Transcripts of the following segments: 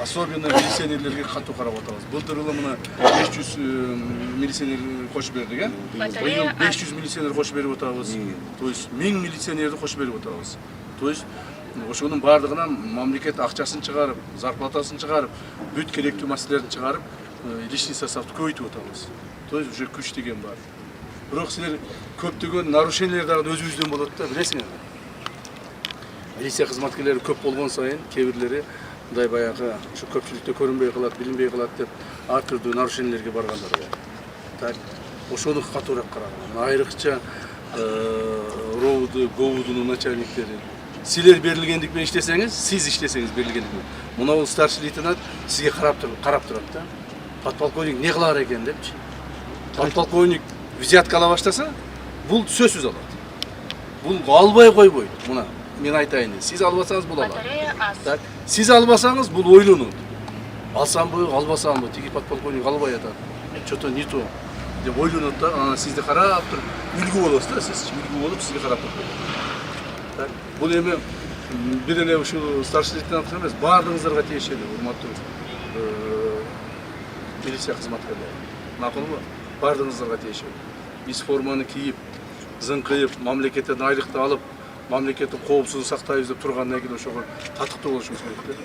особенно милиционерлерге катуу карап атабыз. Былтыр жылы мына 500 милиционер кошуп бердик, э? Быйыл 500 милиционер кошуп берип атабыз. То есть 1000 милиционерди кошуп берип атабыз. То есть ошонун бардыгынан мамлекет акчасын чыгарып, зарплатасын чыгарып, бүт керектүү маселелерин чыгарып, личный составды көбөйтүп атабыз. То есть уже күч деген бар. Бирок силер көптөгөн нарушениялар дагы өзүбүздөн болот да, билесиңерби? Милиция кызматкерлери көп болгон сайын кээ бирлери мындай баягы ушу көпчүлүктө көрүнбөй калат, билинбей калат деп ар түрдүү нарушениялерге баргандар бар. Так, ошону катуураак караган. Айрыкча РОУду, ГОУдун начальниктери. Силер берилгендик менен иштесеңиз, сиз иштесеңиз берилгендик менен. Мына бул старший лейтенант сизге карап турат да. Подполковник не кылар экен депчи. Подполковник взятка ала баштаса, бул сөзсүз алат. Бул албай койбойт. Мына мен айтайын. Сиз албасаңыз бул алат. Так, сиз албасаңыз бул ойлонот. Алсамбы, албасамбы, тиги подполковник албай атат. Что-то не то. Деп ойлонот да, ана сизди карап туруп, үлгү болосуз да, сиз үлгү болуп сизди карап турат. Так, бул эми бир эле ушул старший лейтенант эмес, баардыгыңыздарга тиешелүү, урматтуу милиция кызматкерлери. Макулбу? Баардыгыңыздарга тиешелүү. Биз форманы кийип, зыңкыйып, мамлекеттен айлыкты алып, мамлекеттин коопсуздугун сактайбыз деп тургандан кийин ошого татыктуу болушубуз керек.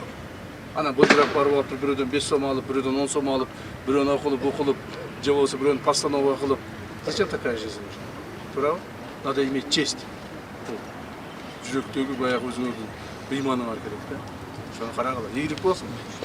Ана былтырак барып алып, бирөөдөн 5 сом алып, бирөөдөн 10 сом алып, бирөөнү окулуп, окулуп, же болбосо бирөөнү постанова кылып. Зачем такая жизнь нужна? Туурабы? Надо иметь честь. Жүрөктөгү баягы өзүңөрдүн ыйманы бар керек да. Ошону карагыла. Ийгилик болсун.